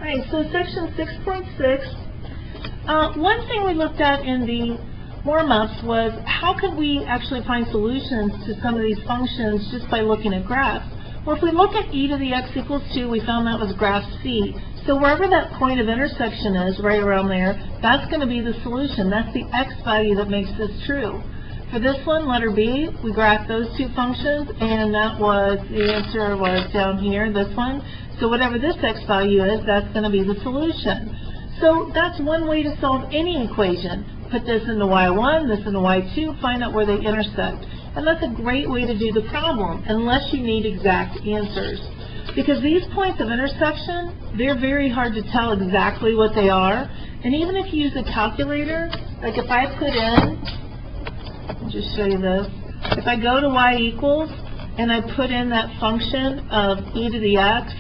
Alright, so section 6.6, one thing we looked at in the warm-ups was how could we actually find solutions to some of these functions just by looking at graphs. Well, if we look at e to the x equals 2, we found that was graph C. So wherever that point of intersection is, right around there, that's going to be the solution. That's the x value that makes this true. For this one, letter B, we graphed those two functions, and that was, the answer was down here, this one. So whatever this x value is, that's going to be the solution. So that's one way to solve any equation. Put this into y1, this into y2, find out where they intersect. And that's a great way to do the problem, unless you need exact answers. Because these points of intersection, they're very hard to tell exactly what they are. And even if you use a calculator, like if I put in, I'll just show you this. If I go to y equals, and I put in that function of e to the x,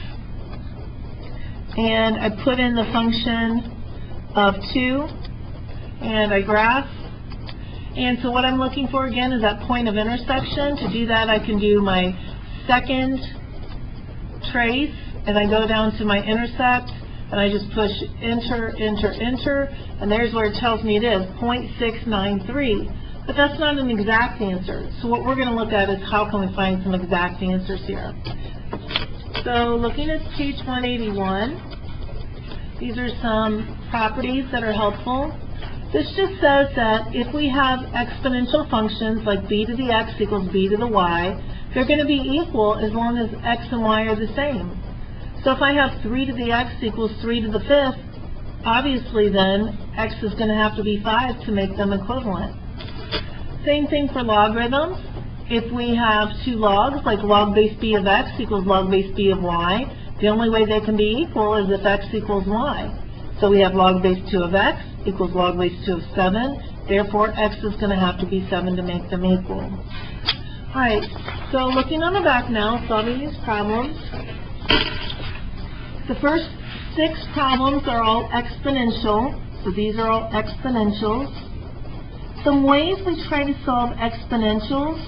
and I put in the function of 2, and I graph. And so what I'm looking for again is that point of intersection. To do that, I can do my second trace, and I go down to my intersect, and I just push enter, enter, enter, and there's where it tells me it is, 0.693. But that's not an exact answer. So what we're going to look at is how can we find some exact answers here. So looking at page 181, these are some properties that are helpful. This just says that if we have exponential functions like b to the x equals b to the y, they're going to be equal as long as x and y are the same. So if I have 3 to the x equals 3 to the 5th, obviously then x is going to have to be 5 to make them equivalent. Same thing for logarithms. If we have two logs, like log base b of x equals log base b of y, the only way they can be equal is if x equals y. So we have log base 2 of x equals log base 2 of 7. Therefore, x is going to have to be 7 to make them equal. Alright, so looking on the back now, solving these problems. The first 6 problems are all exponential. So these are all exponentials. Some ways we try to solve exponentials.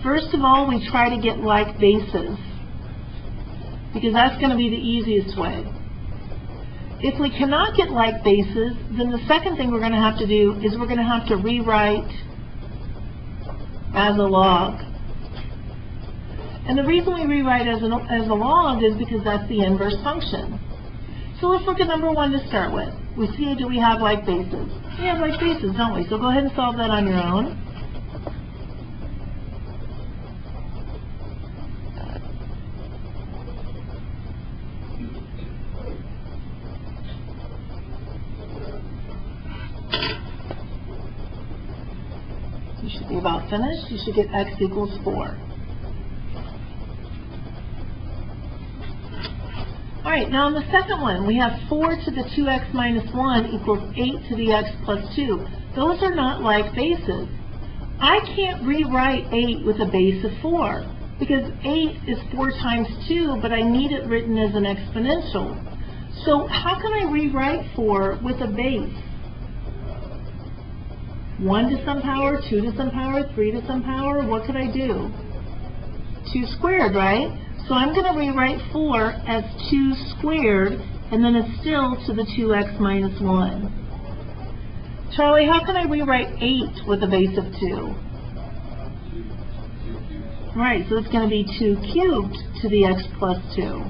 First of all, we try to get like bases, because that's going to be the easiest way. If we cannot get like bases, then the second thing we're going to have to do is we're going to have to rewrite as a log. And the reason we rewrite as a log is because that's the inverse function. So let's look at number 1 to start with. We see, do we have like bases? We have like bases, don't we? So go ahead and solve that on your own. You should be about finished. You should get x equals 4. Alright, now in the second one, we have 4 to the 2x minus 1 equals 8 to the x plus 2. Those are not like bases. I can't rewrite 8 with a base of 4, because 8 is 4 times 2, but I need it written as an exponential. So how can I rewrite 4 with a base? 1 to some power, 2 to some power, 3 to some power, what could I do? 2 squared, right? So I'm going to rewrite 4 as 2 squared, and then it's still to the 2x minus 1. Charlie, how can I rewrite 8 with a base of 2? Right, so it's going to be 2 cubed to the x plus 2.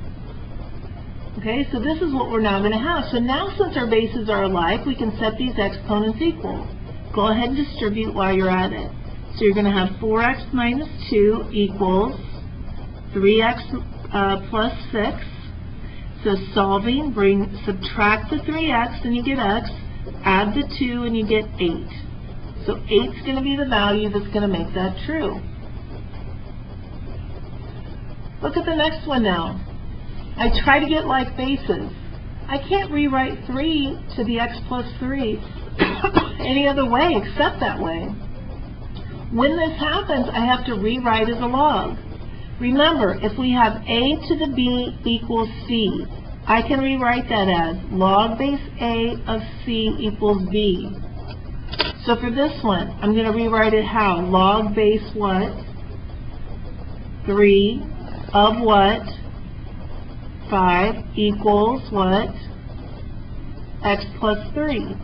Okay, so this is what we're now going to have. So now since our bases are alike, we can set these exponents equal. Go ahead and distribute while you're at it. So you're going to have 4x minus 2 equals 3x plus 6. So solving, subtract the 3x and you get x, add the 2 and you get 8. So 8's going to be the value that's going to make that true. Look at the next one now. I try to get like bases. I can't rewrite 3 to the x plus 3 any other way except that way. When this happens, I have to rewrite as a log. Remember, if we have a to the b equals c, I can rewrite that as log base a of c equals b. So for this one, I'm going to rewrite it how? Log base what? 3 of what? 5 equals what? X plus 3.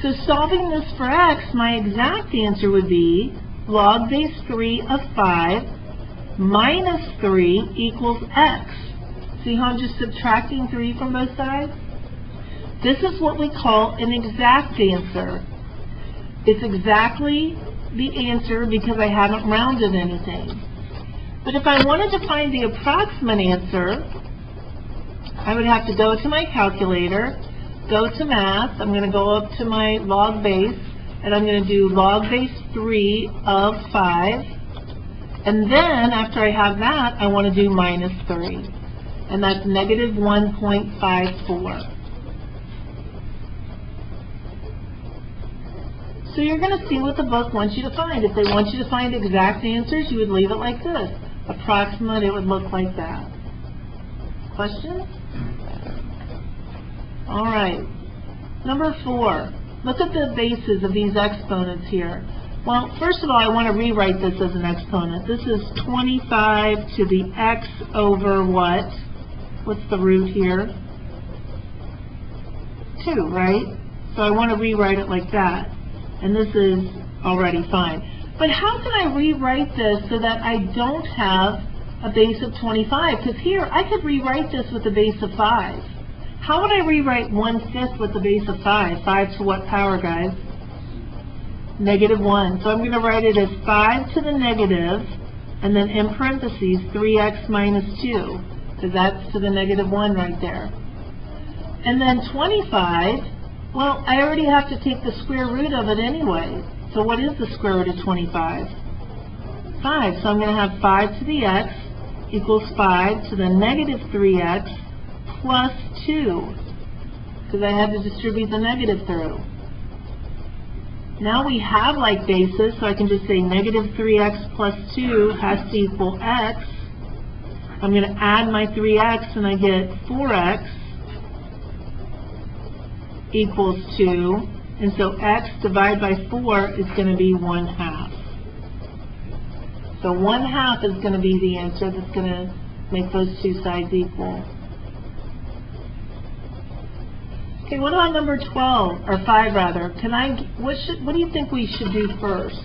So solving this for x, my exact answer would be log base 3 of 5 minus 3 equals x. See how I'm just subtracting 3 from both sides? This is what we call an exact answer. It's exactly the answer because I haven't rounded anything. But if I wanted to find the approximate answer, I would have to go to my calculator, go to math, I'm going to go up to my log base, and I'm going to do log base 3 of 5, and then after I have that, I want to do minus 3, and that's negative 1.54. So you're going to see what the book wants you to find. If they want you to find exact answers, you would leave it like this. Approximate, it would look like that. Questions? All right. Number 4. Look at the bases of these exponents here. Well, first of all, I want to rewrite this as an exponent. This is 25 to the x over what? What's the root here? 2, right? So I want to rewrite it like that. And this is already fine. But how can I rewrite this so that I don't have a base of 25? Because here, I could rewrite this with a base of 5. How would I rewrite 1/5 with the base of 5? 5 to what power, guys? Negative 1. So I'm going to write it as 5 to the negative, and then in parentheses, 3x minus 2, because that's to the negative 1 right there. And then 25, well, I already have to take the square root of it anyway. So what is the square root of 25? 5. So I'm going to have 5 to the x equals 5 to the negative 3x plus 2, because I had to distribute the negative through. Now we have like bases, so I can just say negative 3x plus 2 has to equal x. I'm going to add my 3x and I get 4x equals 2. And so x divided by 4 is going to be 1/2. So 1/2 is going to be the answer that's going to make those two sides equal. Okay, what about number 12, or 5 rather? What do you think we should do first?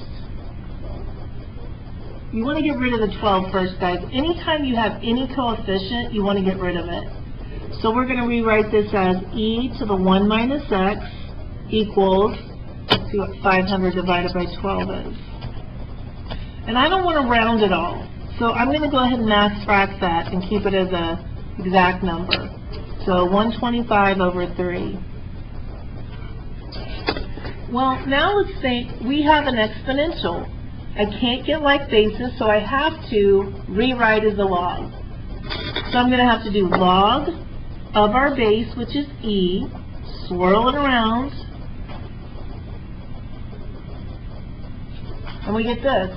You want to get rid of the 12 first, guys. Anytime you have any coefficient, you want to get rid of it. So we're going to rewrite this as e to the 1 minus x equals, let's see what 500 divided by 12 is. And I don't want to round it all. So I'm going to go ahead and math frac that and keep it as an exact number. So 125 over 3. Well, now let's think we have an exponential. I can't get like bases, so I have to rewrite as a log. So I'm going to have to do log of our base, which is e, swirl it around, and we get this.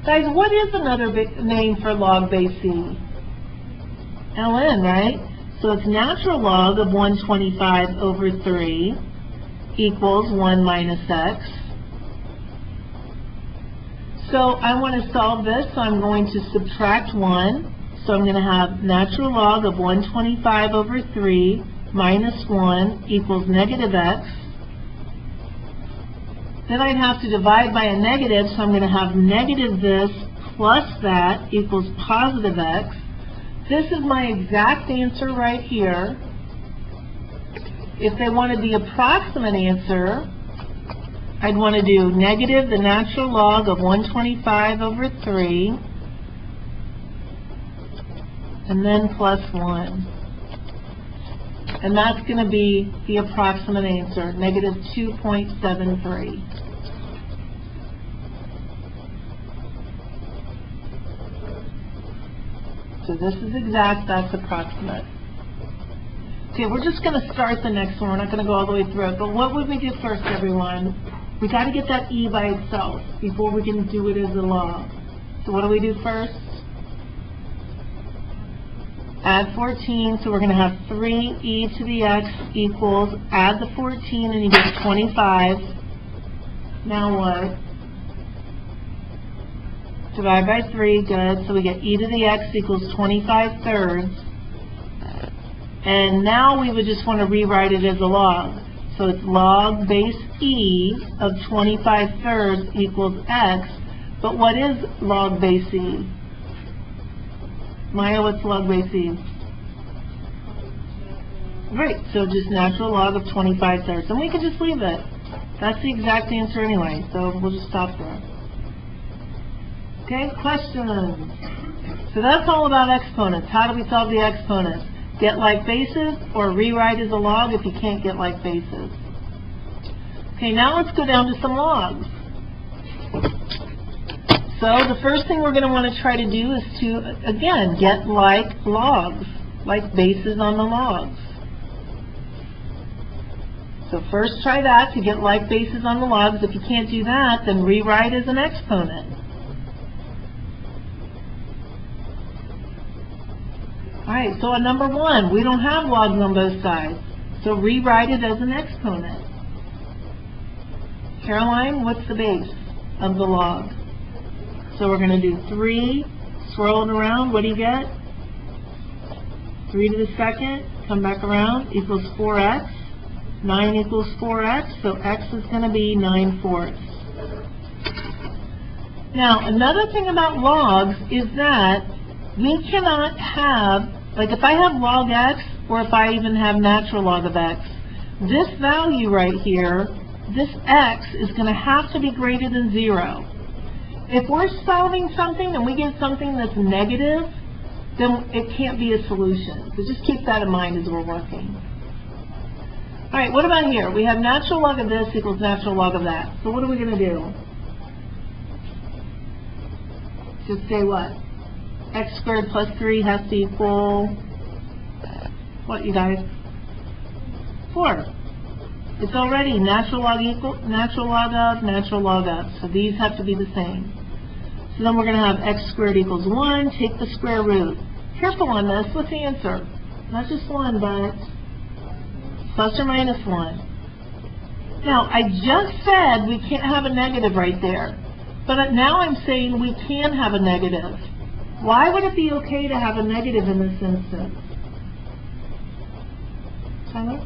Guys, what is another name for log base e? ln, right? So it's natural log of 125 over 3 equals 1 minus x. So I want to solve this, so I'm going to subtract 1. So I'm going to have natural log of 125 over 3 minus 1 equals negative x. Then I'd have to divide by a negative, so I'm going to have negative this plus that equals positive x. This is my exact answer right here. If they wanted the approximate answer, I'd want to do negative the natural log of 125 over 3, and then plus 1. And that's going to be the approximate answer, negative 2.73. So this is exact, that's approximate. Okay, we're just going to start the next one. We're not going to go all the way through it. But what would we do first, everyone? We got to get that e by itself before we can do it as a log. So what do we do first? Add 14, so we're going to have 3e to the x equals, add the 14 and you get 25. Now what? Divide by 3, good. So we get e to the x equals 25 thirds. And now we would just want to rewrite it as a log. So it's log base e of 25 thirds equals x. But what is log base e? Maya, what's log base e? Right, so just natural log of 25 thirds. And we can just leave it. That's the exact answer anyway, so we'll just stop there. Okay, questions? So that's all about exponents. How do we solve the exponents? Get like bases or rewrite as a log if you can't get like bases. Okay, now let's go down to some logs. So the first thing we're going to want to try to do is to, again, get like logs, like bases on the logs. So first try that to get like bases on the logs. If you can't do that, then rewrite as an exponent. Alright, so on number 1, we don't have logs on both sides. So rewrite it as an exponent. Caroline, what's the base of the log? So we're going to do 3, swirl it around, what do you get? 3 to the second, come back around, equals 4x. 9 equals 4x, so x is going to be 9/4. Now, another thing about logs is that we cannot have, like if I have log x, or if I even have natural log of x, this value right here, this x is going to have to be greater than 0. If we're solving something and we get something that's negative, then it can't be a solution. So just keep that in mind as we're working. All right, what about here? We have natural log of this equals natural log of that. So what are we going to do? Just say what? X squared plus 3 has to equal, what, you guys? 4. It's already natural log equal, natural log of, natural log of. So these have to be the same. So then we're going to have x squared equals 1. Take the square root. Careful on this. What's the answer? Not just 1, but plus or minus 1. Now, I just said we can't have a negative right there. But now I'm saying we can have a negative. Why would it be okay to have a negative in this instance? Tyler?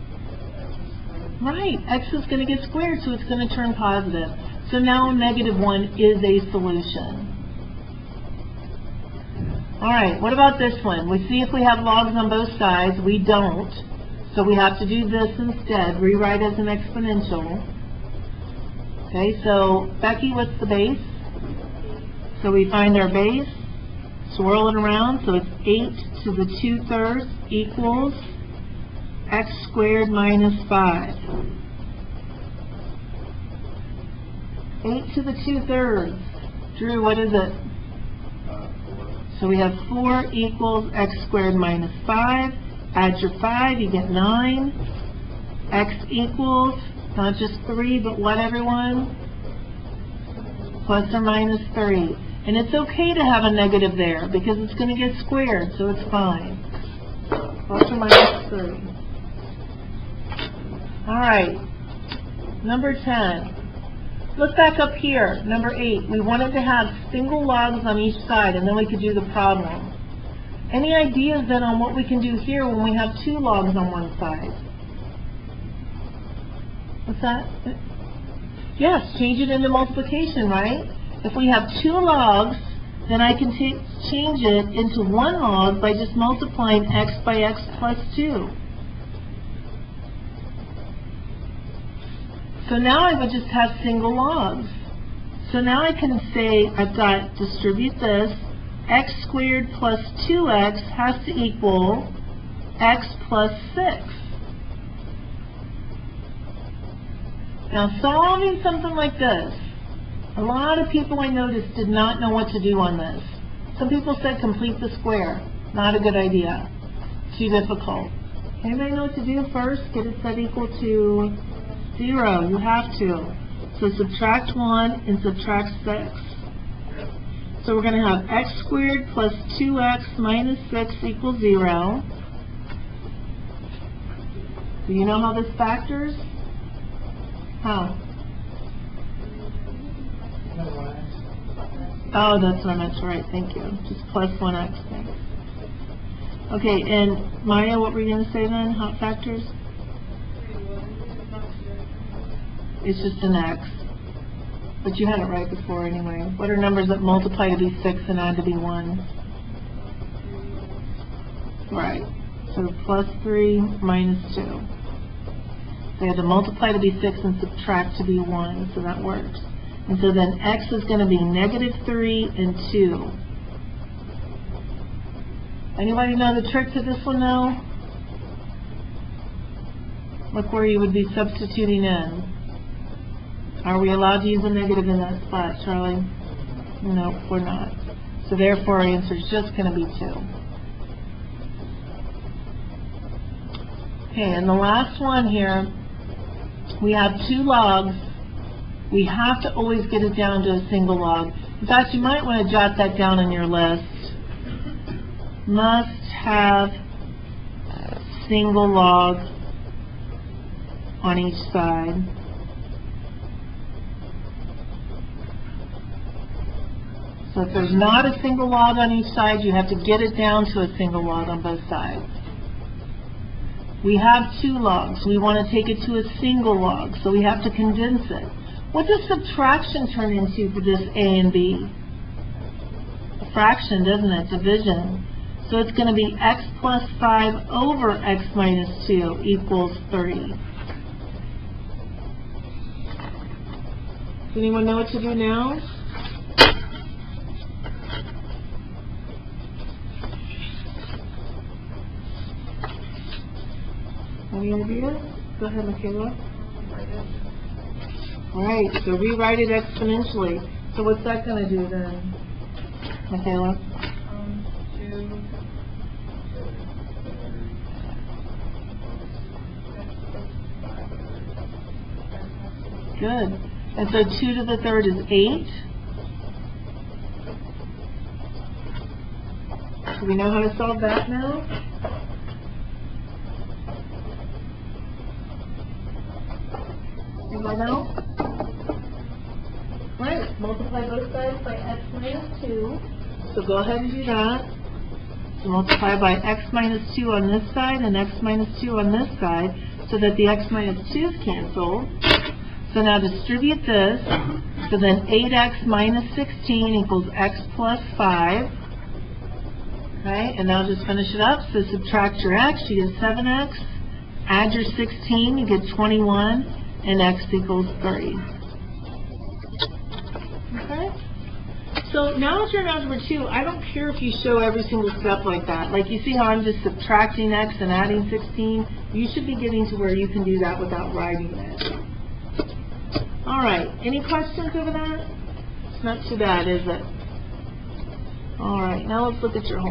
Right, x is going to get squared, so it's going to turn positive. So now -1 is a solution. All right, what about this one? We see if we have logs on both sides. We don't. So we have to do this instead, rewrite as an exponential. Okay, so Becky, what's the base? So we find our base, swirl it around, so it's 8 to the 2/3 equals x squared minus 5. 8 to the 2/3. Drew, what is it? 4. So we have 4 equals x squared minus 5. Add your 5, you get 9. X equals, not just 3, but what, everyone? Plus or minus 3. And it's okay to have a negative there, because it's going to get squared, so it's fine. Plus or minus 3. All right, number 10. Look back up here, number 8. We wanted to have single logs on each side, and then we could do the problem. Any ideas then on what we can do here when we have 2 logs on one side? What's that? Yes, change it into multiplication, right? If we have 2 logs, then I can change it into 1 log by just multiplying x by x plus 2. So now I would just have single logs. So now I can say I've got distribute this. X squared plus 2x has to equal x plus 6. Now solving something like this, a lot of people I noticed did not know what to do on this. Some people said complete the square. Not a good idea. Too difficult. Anybody know what to do first? Get it set equal to 0. You have to. So subtract 1 and subtract 6. So we're going to have x squared plus 2x minus 6 equals 0. Do you know how this factors? How? Oh, that's what I meant to write, thank you. Just plus 1x, thanks. Okay, and Maya, what were you going to say then? Hot factors? It's just an x. But you had it right before anyway. What are numbers that multiply to be 6 and add to be 1? Right. So plus 3 minus 2. They had to multiply to be 6 and subtract to be 1, so that works. And so then x is going to be negative 3 and 2. Anybody know the trick to this one now? Look where you would be substituting in. Are we allowed to use a negative in that spot, Charlie? No, we're not. So therefore our answer is just going to be 2. Okay, and the last one here, we have 2 logs. We have to always get it down to a single log. In fact, you might want to jot that down on your list. Must have single log on each side. So if there's not a single log on each side, you have to get it down to a single log on both sides. We have 2 logs. We want to take it to a single log, so we have to condense it. What does subtraction turn into for this a and b? A fraction, doesn't it? Division. So it's going to be x plus 5 over x minus 2 equals 3. Does anyone know what to do now? Any ideas? Go ahead, Michaela. All right, so rewrite it exponentially. So what's that going to do then, Michaela? Good. And so 2 to the third is 8. Do we know how to solve that now? Anybody know? Right, multiply both sides by x minus 2. So go ahead and do that. So multiply by x minus 2 on this side and x minus 2 on this side so that the x minus 2's cancel. So now distribute this. So then 8x minus 16 equals x plus 5. Okay, and now just finish it up. So subtract your x, you get 7x. Add your 16, you get 21. And x equals 3. Okay? So now if you're in algebra 2, I don't care if you show every single step like that. Like you see how I'm just subtracting x and adding 16? You should be getting to where you can do that without writing it. Alright, any questions over that? It's not too bad, is it? Alright, now let's look at your homework.